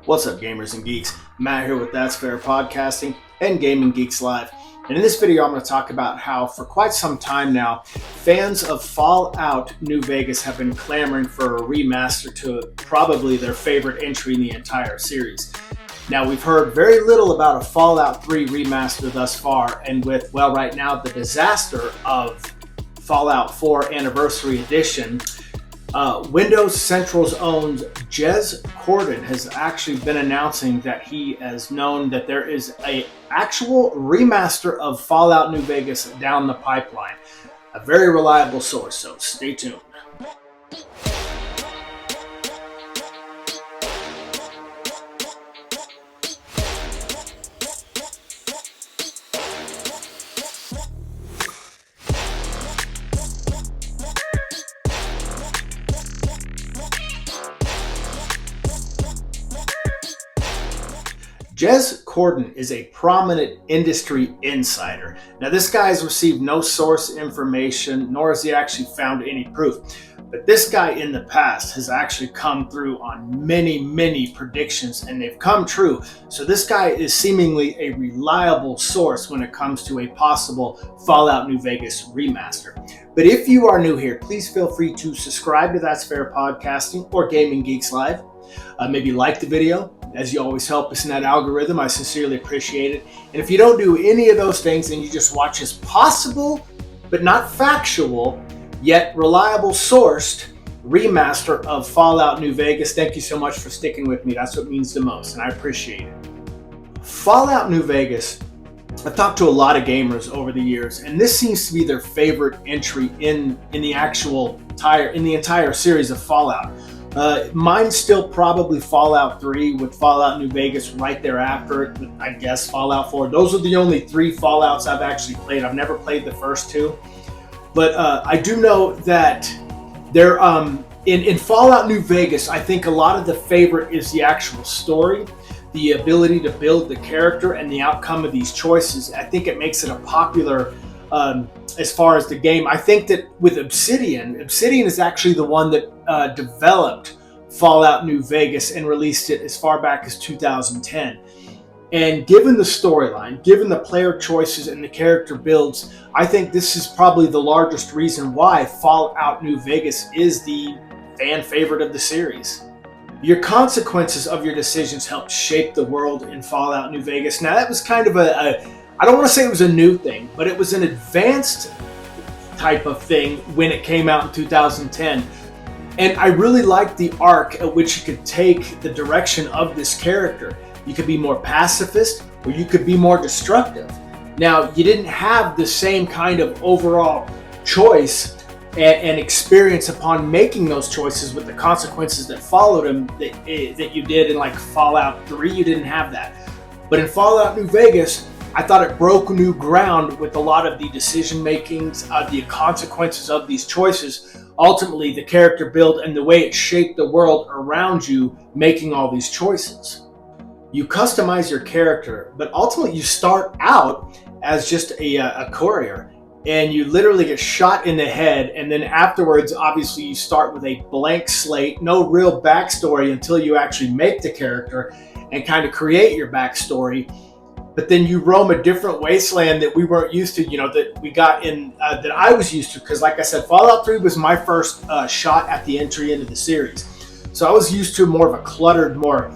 What's up, gamers and geeks? Matt here with That's Fair Podcasting and Gaming Geeks Live. And in this video, I'm going to talk about how for quite some time now, fans of Fallout New Vegas have been clamoring for a remaster to probably their favorite entry in the entire series. Now, we've heard very little about a Fallout 3 remaster thus far, and with, well, right now, the disaster of Fallout 4 Anniversary Edition, Windows Central's own Jez Corden has actually been announcing that he has known that there is an actual remaster of Fallout New Vegas down the pipeline. A very reliable source, so stay tuned. Jez Corden is a prominent industry insider. Now, this guy has received no source information, nor has he actually found any proof. But this guy in the past has actually come through on many predictions, and they've come true. So this guy is seemingly a reliable source when it comes to a possible Fallout New Vegas remaster. But if you are new here, please feel free to subscribe to That's Fair Podcasting or Gaming Geeks Live. Maybe like the video, as you always help us in that algorithm. I sincerely appreciate it. And if you don't do any of those things and you just watch as possible, but not factual, yet reliable sourced remaster of Fallout New Vegas, thank you so much for sticking with me. That's what means the most, and I appreciate it. Fallout New Vegas, I've talked to a lot of gamers over the years, and this seems to be their favorite entry in the entire series of Fallout. Mine's still probably Fallout 3 with Fallout New Vegas right there after it. I guess Fallout 4. Those are the only three Fallouts I've actually played. I've never played the first two. But I do know that there, in Fallout New Vegas, I think a lot of the favorite is the actual story, the ability to build the character, and the outcome of these choices. I think it makes it a popular as far as the game. I think that with Obsidian is actually the one that developed Fallout New Vegas and released it as far back as 2010. And given the storyline, given the player choices and the character builds, I think this is probably the largest reason why Fallout New Vegas is the fan favorite of the series. Your consequences of your decisions help shape the world in Fallout New Vegas. Now, that was kind of I don't want to say it was a new thing, but it was an advanced type of thing when it came out in 2010. And I really liked the arc at which you could take the direction of this character. You could be more pacifist, or you could be more destructive. Now, you didn't have the same kind of overall choice and experience upon making those choices with the consequences that followed them that you did in like Fallout 3. You didn't have that. But in Fallout New Vegas, I thought it broke new ground with a lot of the decision makings, the consequences of these choices, ultimately the character build and the way it shaped the world around you making all these choices. You customize your character, but ultimately you start out as just a courier, and you literally get shot in the head, and then afterwards, obviously, you start with a blank slate, no real backstory until you actually make the character and kind of create your backstory. But then you roam a different wasteland that we weren't used to, that we got in, that I was used to. Because like I said, Fallout 3 was my first shot at the entry into the series. So I was used to more of a cluttered, more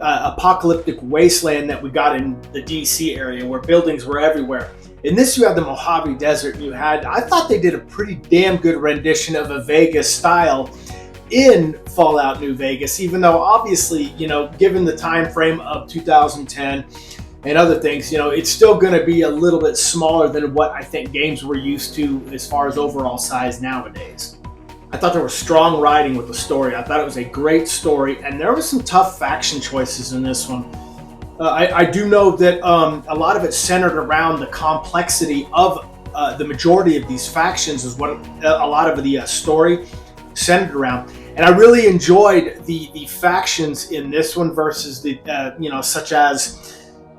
apocalyptic wasteland that we got in the DC area where buildings were everywhere. In this, you had the Mojave Desert. I thought they did a pretty damn good rendition of a Vegas style in Fallout New Vegas, even though obviously, given the time frame of 2010, and other things, it's still going to be a little bit smaller than what I think games were used to as far as overall size nowadays. I thought there was strong writing with the story. I thought it was a great story, and there were some tough faction choices in this one. I do know that a lot of it centered around the complexity of the majority of these factions is what a lot of the story centered around. And I really enjoyed the factions in this one versus the, such as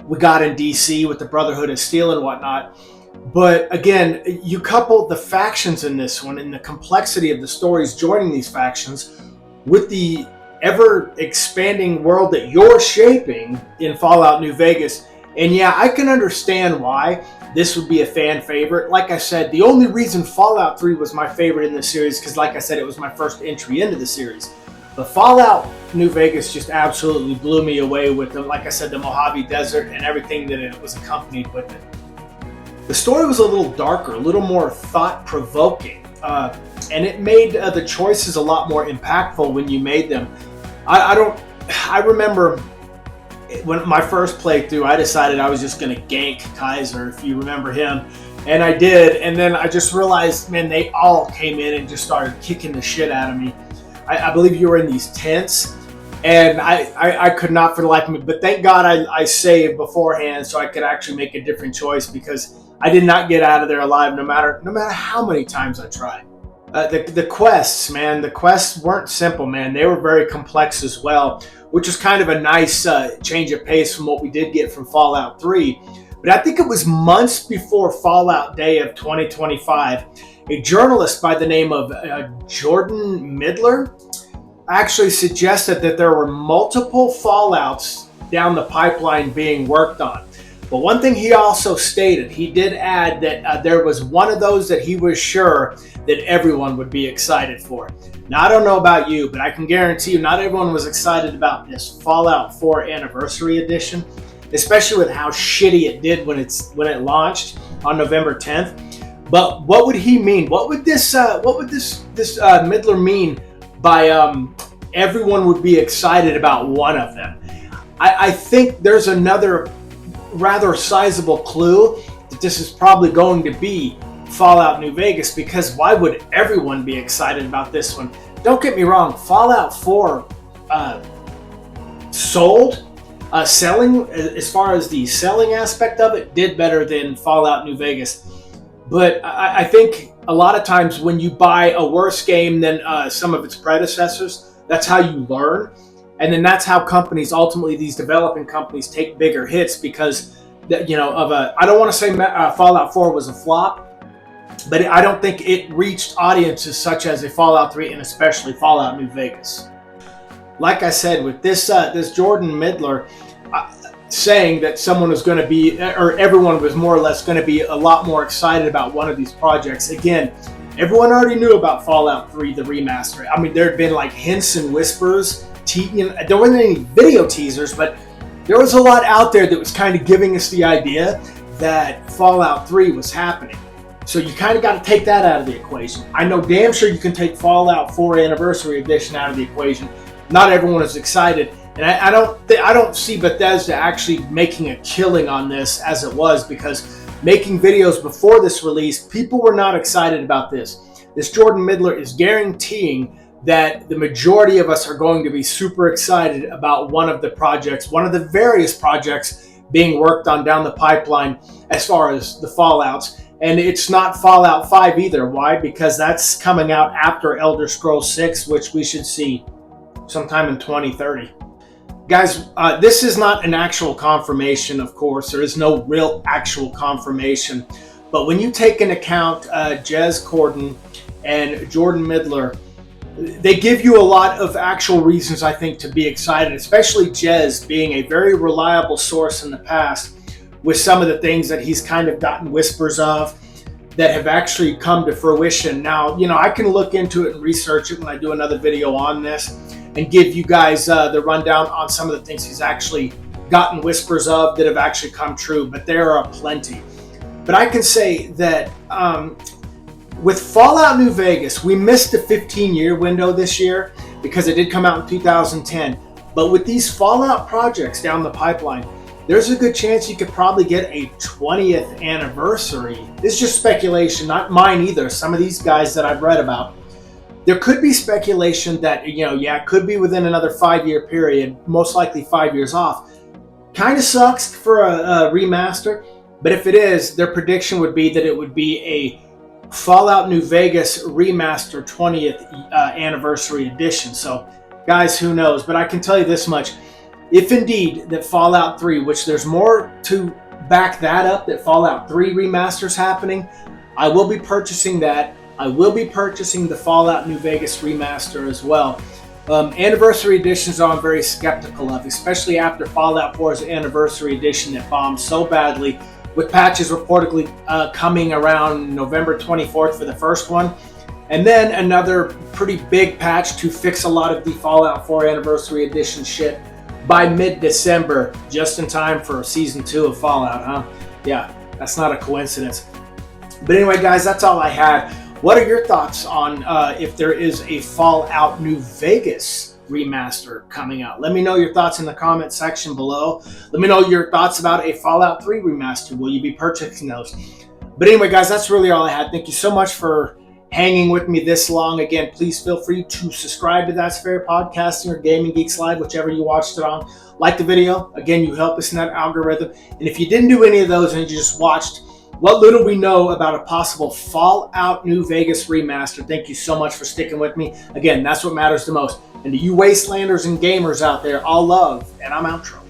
we got in DC with the Brotherhood of Steel and whatnot. But again, you couple the factions in this one and the complexity of the stories joining these factions with the ever expanding world that you're shaping in Fallout New Vegas. And yeah, I can understand why this would be a fan favorite. Like I said, the only reason Fallout 3 was my favorite in the series, because like I said, it was my first entry into the series. But Fallout New Vegas just absolutely blew me away with the, like I said, the Mojave Desert and everything that it was accompanied with it. The story was a little darker, a little more thought-provoking, and it made the choices a lot more impactful when you made them. I remember when my first playthrough, I decided I was just going to gank Kaiser, if you remember him, and I did. And then I just realized, man, they all came in and just started kicking the shit out of me. I believe you were in these tents, and I could not for the life of me. But thank God I saved beforehand so I could actually make a different choice, because I did not get out of there alive, no matter how many times I tried. The quests, man, the quests weren't simple, man. They were very complex as well, which was kind of a nice change of pace from what we did get from Fallout 3. But I think it was months before Fallout Day of 2025, a journalist by the name of Jordan Midler actually suggested that there were multiple Fallouts down the pipeline being worked on. But one thing he also stated, he did add that there was one of those that he was sure that everyone would be excited for. Now, I don't know about you, but I can guarantee you not everyone was excited about this Fallout 4 Anniversary Edition, especially with how shitty it did when it launched on November 10th. But what would he mean? What would this Midler mean by everyone would be excited about one of them? I think there's another rather sizable clue that this is probably going to be Fallout New Vegas, because why would everyone be excited about this one? Don't get me wrong, Fallout 4 selling, as far as the selling aspect of it, did better than Fallout New Vegas. But I think a lot of times when you buy a worse game than some of its predecessors, that's how you learn. And then that's how companies, ultimately these developing companies, take bigger hits, because I don't want to say Fallout 4 was a flop, but I don't think it reached audiences such as a Fallout 3 and especially Fallout New Vegas. Like I said, with this Jordan Midler saying that someone was going to be, or everyone was more or less going to be a lot more excited about one of these projects. Again, everyone already knew about Fallout 3, the remaster. I mean, there had been like hints and whispers. There wasn't any video teasers, but there was a lot out there that was kind of giving us the idea that Fallout 3 was happening. So you kind of got to take that out of the equation. I know damn sure you can take Fallout 4 Anniversary Edition out of the equation. Not everyone is excited, and I don't see Bethesda actually making a killing on this as it was, because making videos before this release, people were not excited about this. This Jordan Midler is guaranteeing that the majority of us are going to be super excited about one of the projects, one of the various projects being worked on down the pipeline as far as the Fallouts. And it's not Fallout 5 either. Why? Because that's coming out after Elder Scrolls 6, which we should see sometime in 2030. Guys, this is not an actual confirmation, of course. There is no real actual confirmation. But when you take into account Jez Corden and Jordan Midler, they give you a lot of actual reasons, I think, to be excited, especially Jez being a very reliable source in the past with some of the things that he's kind of gotten whispers of that have actually come to fruition. Now, I can look into it and research it when I do another video on this and give you guys the rundown on some of the things he's actually gotten whispers of that have actually come true, but there are plenty. But I can say that with Fallout New Vegas, we missed the 15-year window this year because it did come out in 2010. But with these Fallout projects down the pipeline, there's a good chance you could probably get a 20th anniversary. This is just speculation, not mine either. Some of these guys that I've read about. There could be speculation that, it could be within another 5-year period, most likely 5 years off. Kind of sucks for a remaster, but if it is, their prediction would be that it would be a Fallout New Vegas Remaster 20th Anniversary Edition. So, guys, who knows? But I can tell you this much. If indeed that Fallout 3, which there's more to back that up, that Fallout 3 Remaster's happening, I will be purchasing that. I will be purchasing the Fallout New Vegas Remaster as well. Anniversary editions I'm very skeptical of, especially after Fallout 4's Anniversary Edition that bombed so badly, with patches reportedly coming around November 24th for the first one, and then another pretty big patch to fix a lot of the Fallout 4 Anniversary Edition shit by mid-December, just in time for Season 2 of Fallout, huh? Yeah, that's not a coincidence. But anyway, guys, that's all I had. What are your thoughts on if there is a Fallout New Vegas remaster coming out? Let me know your thoughts in the comment section below. Let me know your thoughts about a Fallout 3 remaster. Will you be purchasing those? But anyway, guys, that's really all I had. Thank you so much for hanging with me this long. Again, please feel free to subscribe to That's Fair Podcasting or Gaming Geeks Live, whichever you watched it on. Like the video. Again, you help us in that algorithm. And if you didn't do any of those and you just watched what little we know about a possible Fallout New Vegas remaster, thank you so much for sticking with me. Again, that's what matters the most. And to you wastelanders and gamers out there, all love, and I'm outro.